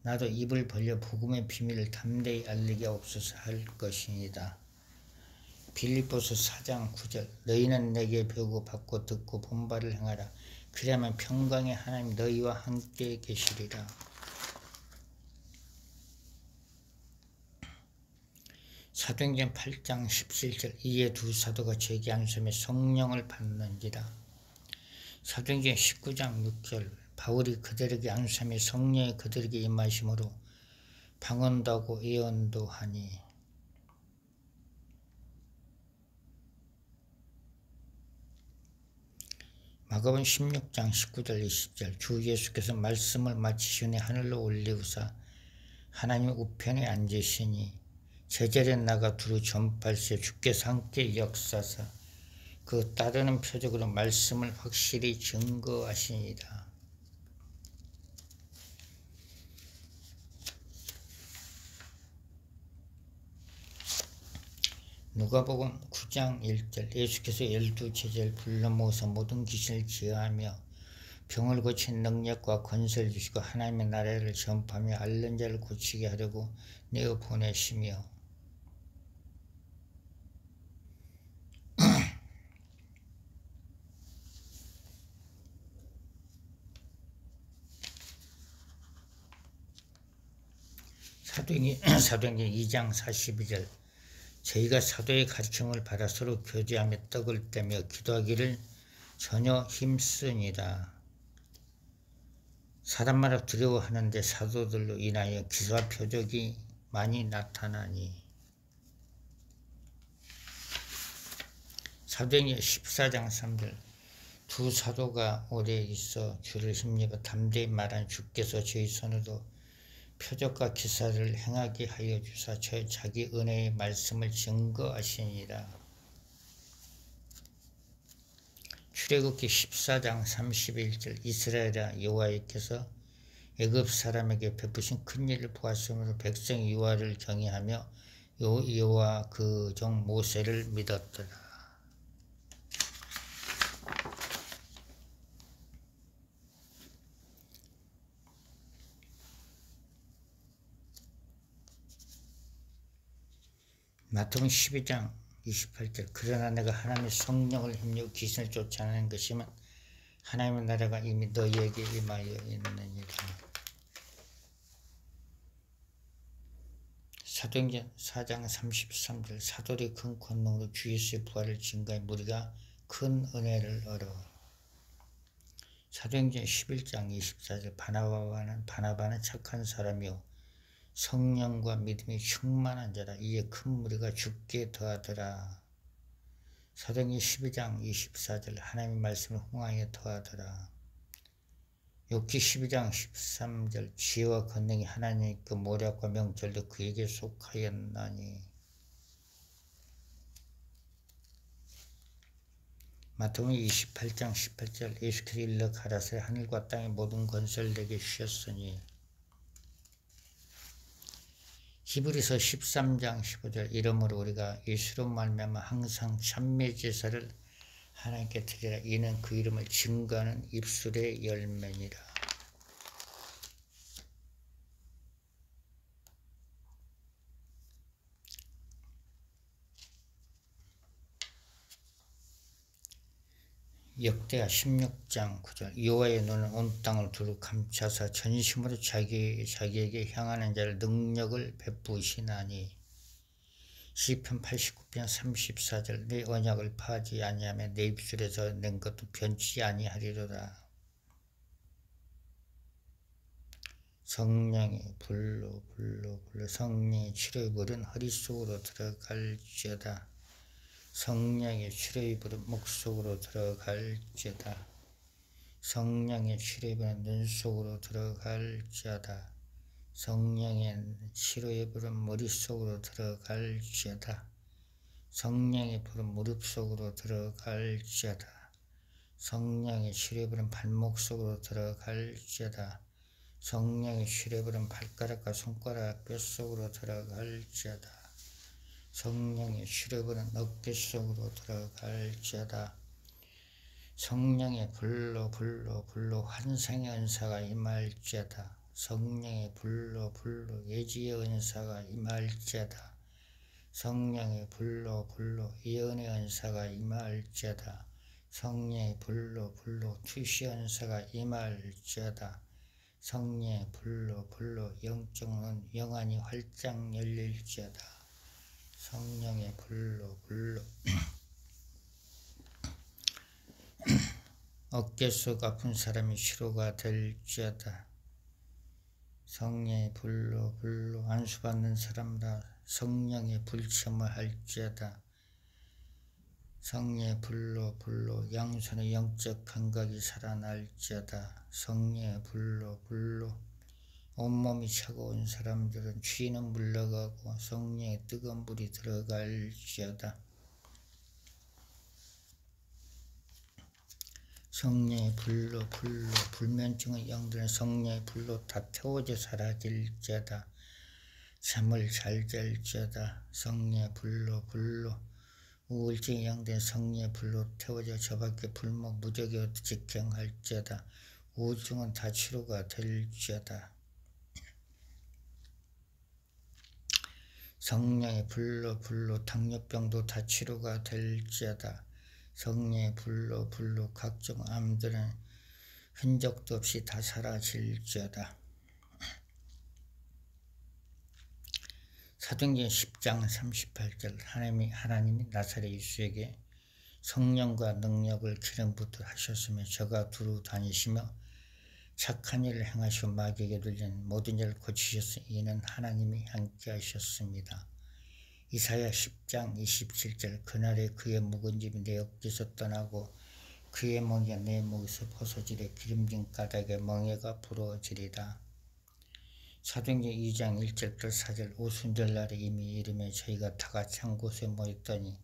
나도 입을 벌려 복음의 비밀을 담대히 알리게 없어서 할 것이니이다. 빌립보서 4장 9절. 너희는 내게 배우고 받고 듣고 본 바를 행하라. 그리하면 평강의 하나님 너희와 함께 계시리라. 사도행전 8장 17절. 이에 두 사도가 저에게 안수하며 성령을 받는지라. 사도행전 19장 6절. 바울이 그들에게 안수하며 성령이 그들에게 임하심으로 방언도 하고 예언도 하니. 마가복음 16장 19절 20절. 주 예수께서 말씀을 마치시니 하늘로 올리우사 하나님 우편에 앉으시니 제자리에 나가 두루 전파하시어 주께서 함께 역사사 그 따르는 표적으로 말씀을 확실히 증거하시니라. 누가복음 9장 1절. 예수께서 12 제자를 불러 모아서 모든 귀신을 제어하며 병을 고친 능력과 권세를 주시고 하나님의 나라를 전파하며 앓는 자를 고치게 하려고 내어 보내시며 사도행전 2장 42절 저희가 사도의 가르침을 받아 서로 교제하며 떡을 떼며 기도하기를 전혀 힘쓰니라. 사람마다 두려워하는데 사도들로 인하여 기사와 표적이 많이 나타나니. 사도행전 14장 3절 두 사도가 오래 있어 주를 힘입어 담대히 말한 주께서 저희 손으로 표적과 기사를 행하게 하여 주사 자기 은혜의 말씀을 증거하시니라. 출애굽기 14장 31절 이스라엘아 여호와께서 애굽 사람에게 베푸신 큰 일을 보았으므로 백성이 여호와를 경외하며 여호와 그 종 모세를 믿었더라. 마태복음 12장 28절 그러나 내가 하나님의 성령을 힘입어 귀신을 쫓아내는 것이면 하나님의 나라가 이미 너희에게 임하여 있느니라. 사도행전 4장 33절 사도들이 큰 권능으로 주 예수의 부활을 증거해 무리가 큰 은혜를 얻어. 사도행전 11장 24절 바나바는 착한 사람이요 성령과 믿음이 충만한 자라 이에 큰 무리가 죽게 더하더라. 사도행전 12장 24절 하나님의 말씀을 흥하여 더하더라. 욥기 12장 13절 지혜와 권능이 하나님께 모략과 명절도 그에게 속하였나니. 마태복음 28장 18절 예수께서 일러 가라사대 하늘과 땅의 모든 권세를 내게 주셨으니. 히브리서 13장 15절 이러므로 우리가 예수로 말미암아 항상 찬미 제사를 하나님께 드리라 이는 그 이름을 증거하는 입술의 열매니라. 역대하 16장 9절 여호와의 눈은 온 땅을 두루 감싸사 전심으로 자기에게 향하는 자를 능력을 베푸시나니. 시편 89편 34절 내 언약을 파하지 아니하며 내 입술에서 낸 것도 변치 아니하리로다. 성령의 불로 성령의 치료의 불은 허리 속으로 들어갈지어다. 성령의 치료의 불은 목 속으로 들어갈지어다. 성령의 치료의 불은 눈 속으로 들어갈지어다. 성령의 치료의 불은 머릿속으로 들어갈지어다. 성령의 불은 무릎 속으로 들어갈지어다. 성령의 치료의 불은 발목 속으로 들어갈지어다. 성령의 치료의 불은 발가락과 손가락 뼈 속으로 들어갈지어다. 성령의 치료의 불은 어깨 속으로 들어갈지어다. 성령의 불로 환상의 은사가 임할지어다. 성령의 불로 예지의 은사가 임할지어다. 성령의 불로 예언의 은사가 임할지어다. 성령의 불로 투시 은사가 임할지어다. 성령의 불로 영적은 영안이 활짝 열릴지어다. 성령의 불로 어깨 속 아픈 사람이 치료가 될지어다. 성령의 불로 안수받는 사람다 성령의 불체험을 할지어다. 성령의 불로 양손의 영적 감각이 살아날지어다. 성령의 불로 온몸이 차가운 사람들은 추위는 물러가고 성령의 뜨거운 불이 들어갈지어다. 성령의 불로 불면증의 영들은 성령의 불로 다 태워져 사라질지어다. 잠을 잘 잘지어다. 성령의 불로 우울증의 영들은 성령의 불로 태워져 저밖에 불목 무적이 직행할지어다. 우증은 다 치료가 될지어다. 성령의 불로 당뇨병도 다 치료가 될지어다. 성령의 불로 각종 암들은 흔적도 없이 다 사라질지어다. 사도행전 10장 38절 하나님이 나사렛 예수에게 성령과 능력을 기름 붓듯 하셨으며 저가 두루 다니시며 착한 일을 행하시고 마귀에게 들린 모든 일을 고치셨으니 이는 하나님이 함께 하셨습니다. 이사야 10장 27절 그날에 그의 묵은집이 내 어깨에서 떠나고 그의 멍에가 내 목에서 벗어지래 기름진 가닥에 멍에가 부러지리다. 사도행전 2장 1절부터 4절 오순절날에 이미 이름에 저희가 다같이 한 곳에 모였더니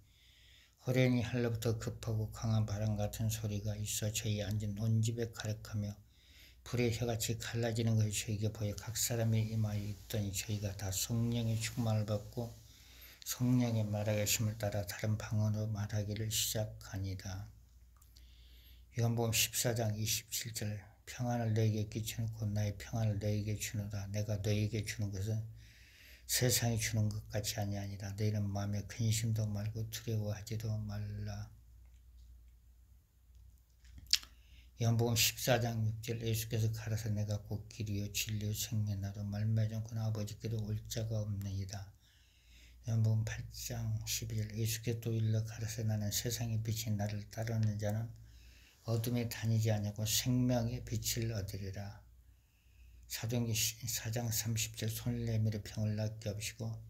호련히 하늘로부터 급하고 강한 바람 같은 소리가 있어 저희 앉은 온 집에 가득하며 불의 혀같이 갈라지는 것이 저희에게 보여 각 사람이 임하여 있더니 저희가 다 성령의 충만을 받고 성령의 말하심을 따라 다른 방언으로 말하기를 시작하니라. 요한복음 14장 27절 평안을 너에게 끼치는 곧 나의 평안을 너에게 주노라. 내가 너에게 주는 것은 세상이 주는 것 같이 아니하니라. 너희는 마음에 근심도 말고 두려워하지도 말라. 요한복음 14장 6절 예수께서 가라사 내가 곧 길이요 진리요 생명 나로 말미암아 아버지께로 올 자가 없느니라. 요한복음 8장 12절 예수께서 또 일러 가라사 나는 세상의 빛이 나를 따르는 자는 어둠에 다니지 아니하고 생명의 빛을 얻으리라. 사도행전 4장 30절 손을 내밀어 병을 낫게 하시고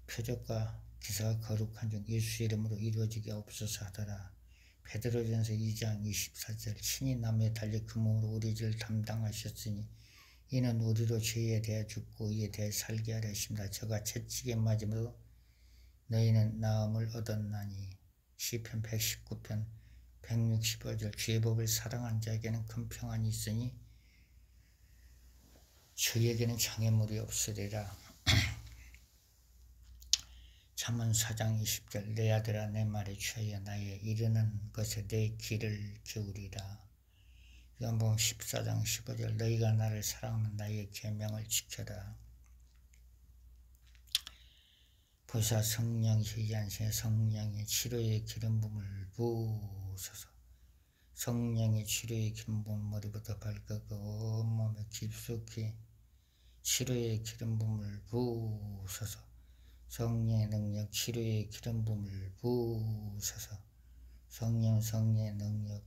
표적과 기사가 거룩한 중 예수 이름으로 이루어지게 없어서 하더라. 베드로전서 2장 24절 신이 나무에 달려 그 몸으로 우리 죄를 담당하셨으니 이는 우리로 죄에 대해 죽고 의에 대해 살게 하려 하십니다. 저가 채찍에 맞음으로 너희는 나음을 얻었나니. 시편 119편 165절 주의 법을 사랑한 자에게는 큰 평안이 있으니 저에게는 장애물이 없으리라. 잠언 4장 20절 내 아들아 내 말에 취하여 나의 이르는 것에 내 귀를 기울이라. 요한복음 14장 15절 너희가 나를 사랑하면 나의 계명을 지켜라. 보사 성령이시지 않으시니 성령의 치료의 기름 부음을 부으소서. 성령의 치료의 기름 부음 머리부터 발끝까지 온몸에 깊숙이 치료의 기름 부음을 부으소서. 성령의 능력 치료의 기름 부음을 부으소서. 성령의 능력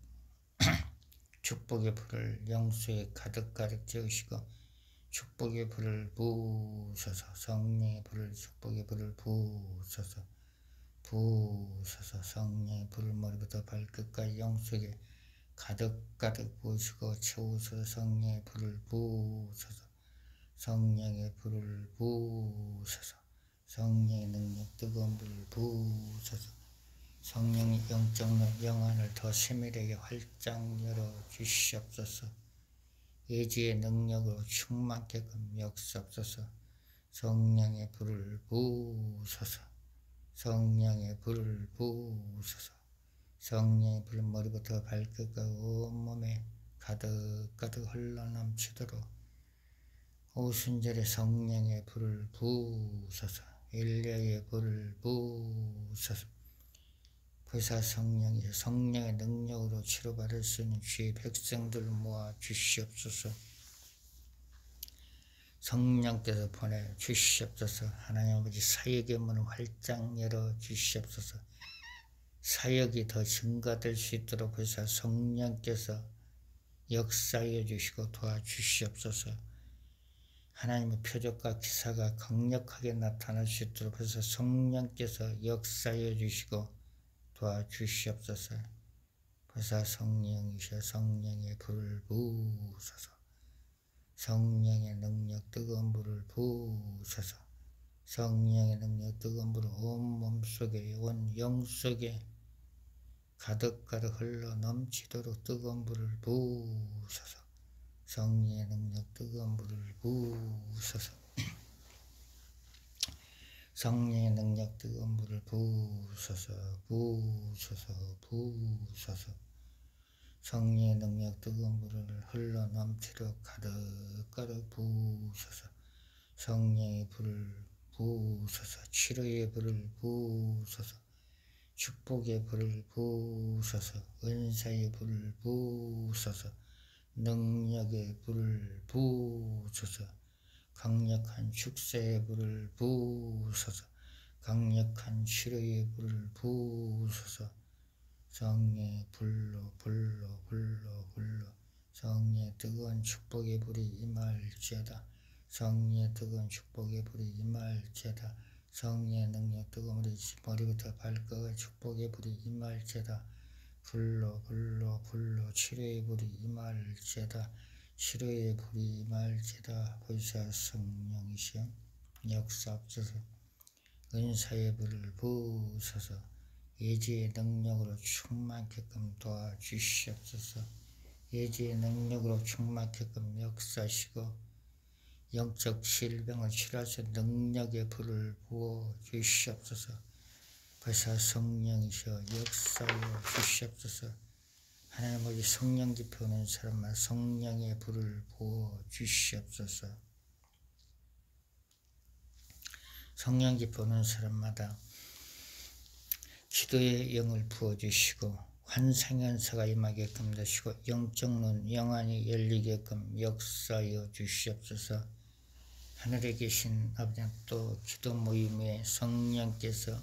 축복의 불을 영수에 가득 채우시고 축복의 불을 부으소서. 성령의 불을 축복의 불을 부으소서. 성령의 불을 머리부터 발끝까지 영수에 가득 부으시고 채우소서. 성령의 불을 부으소서. 성령의 불을 부으소서. 성령의 능력 뜨거운 불을 부으소서. 성령의 영적 영안을 더 세밀하게 활짝 열어 주시옵소서. 예지의 능력으로 충만케끔 역사옵소서. 성령의 불을 부으소서. 성령의 불을 부으소서. 성령의 불 머리부터 발끝까지 온몸에 가득 흘러넘치도록 오순절에 성령의 불을 부으소서. 일려의 불을 부으소서. 보사 성령의 능력으로 치료받을 수 있는 주의 백성들을 모아 주시옵소서. 성령께서 보내 주시옵소서. 하나님 아버지 사역의 문을 활짝 열어 주시옵소서. 사역이 더 증가될 수 있도록 보사 성령께서 역사해 주시고 도와주시옵소서. 하나님의 표적과 기사가 강력하게 나타날 수 있도록 보사 성령께서 역사해 주시고 도와주시옵소서. 보사 성령이셔 성령의 불을 부으소서. 성령의 능력 뜨거운 불을 부으소서. 성령의 능력 뜨거운 불을 온 몸속에 온 영속에 가득 흘러 넘치도록 뜨거운 불을 부으소서. 성령의 능력 뜨거운 불을 부으소서. 성령의 능력 뜨거운 불을 부으소서. 성령의 능력 뜨거운 물을 흘러 넘치도록 가득가득 부으소서. 성령의 불을 부으소서. 치료의 불을 부으소서. 축복의 불을 부으소서. 은사의 불을 부으소서. 능력의 불을 부으소서. 강력한 축사의 불을 부으소서. 강력한 치료의 불을 부으소서. 성령의 불로 성령의 뜨거운 축복의 불이 임할지어다. 성령의 뜨거운 축복의 불이 임할지어다. 성령의 능력 뜨거운 물이 머리부터 발끝까지 축복의 불이 임할지어다. 불로 치료의 불이 임할지어다. 치료의 불이 임할지어다. 보이사 성령이시여 역사옵소서. 은사의 불을 부으소서. 예지의 능력으로 충만케끔 도와주시옵소서. 예지의 능력으로 충만케끔 역사하시고 영적 질병을 치료할 수 있는 능력의 불을 부어주시옵소서. 보혜사 성령이시여 역사하여 주시옵소서. 하나님 우리 성령 깊이 오는 사람마다 성령의 불을 부어주시옵소서. 성령 깊이 오는 사람마다 기도의 영을 부어주시고 환상의 은사가 임하게끔 되시고 영적 눈 영안이 열리게끔 역사하여 주시옵소서. 하늘에 계신 아버지 또 기도 모임에 성령께서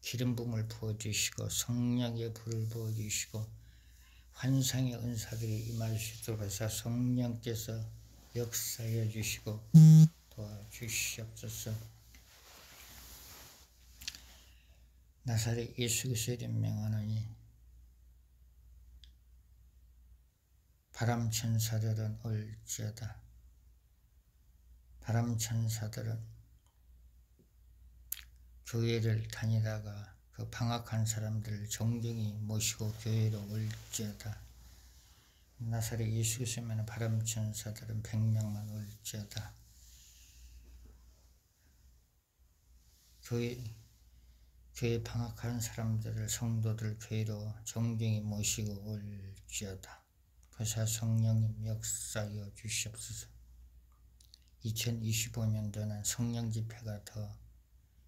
기름 부음을 부어주시고 성령의 불을 부어주시고 환상의 은사들이 임할 수 있도록 해서 성령께서 역사하여 주시고 도와주시옵소서. 나사렛 예수 그리스도의 이름 명하노니 바람천사들은 올지어다. 바람천사들은 교회를 다니다가 그 방학한 사람들을 정중히 모시고 교회로 올지어다. 나사렛 예수 그리스도의 바람천사들은 100명만 올지어다. 교회 방학한 사람들을 성도들 교회로 정중히 모시고 올지어다. 보혜사 성령님 역사하여 주시옵소서. 2025년도는 성령 집회가 더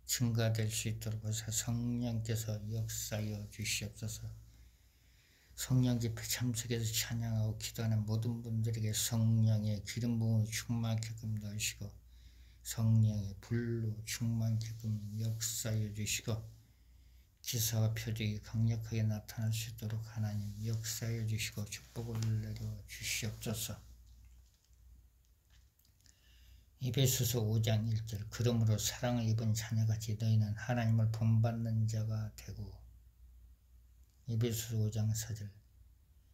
증가될 수 있도록 보혜사 성령께서 역사하여 주시옵소서. 성령 집회 참석해서 찬양하고 기도하는 모든 분들에게 성령의 기름 부음으로 충만케끔 넣으시고 성령의 불로 충만케끔 역사하여 주시고 기사와 표적이 강력하게 나타날 수 있도록 하나님 역사하여 주시고 축복을 내려 주시옵소서. 에베소서 5장 1절 그러므로 사랑을 입은 자녀같이 너희는 하나님을 본받는 자가 되고 에베소서 5장 4절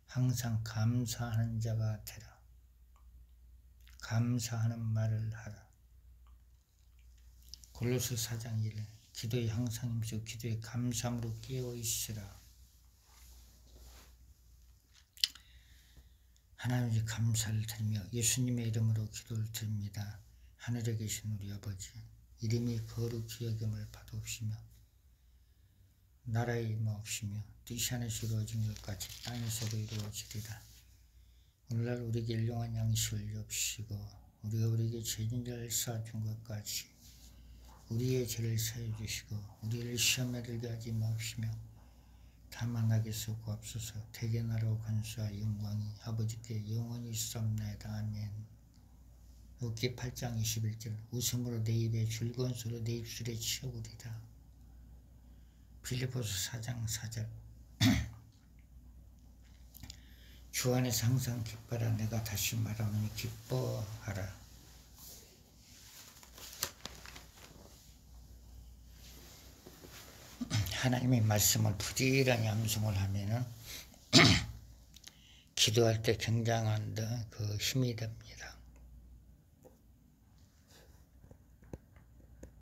항상 감사하는 자가 되라. 감사하는 말을 하라. 골로새 4장 1절 기도에 항상 힘쓰고 기도에 감사함으로 깨어있으라. 하나님께 감사를 드리며 예수님의 이름으로 기도를 드립니다. 하늘에 계신 우리 아버지 이름이 거룩히 여김을 받으시며 나라의 임하옵시며 뜻이 하늘에서 이루어진 것 같이 땅에서도 이루어지리라. 오늘날 우리에게 일용할 양식을 주옵시고 우리가 우리에게 죄진자를 쌓아준 것 같이 우리의 죄를 사해 주시고 우리를 시험에 들게 하지 마옵시며 다만 악에서 구하옵소서. 대개 나라와 권수와 영광이 아버지께 영원히 있사옵나이다. 아멘. 욥기 8장 21절 웃음으로 내 입에 즐거운 소리로 내 입술에 채우리라. 빌립보서 4장 4절 주 안에서 항상 기뻐라. 내가 다시 말하노니 기뻐하라. 하나님의 말씀을 부지런히 암송을 하면은 기도할 때 굉장한 그 힘이 됩니다.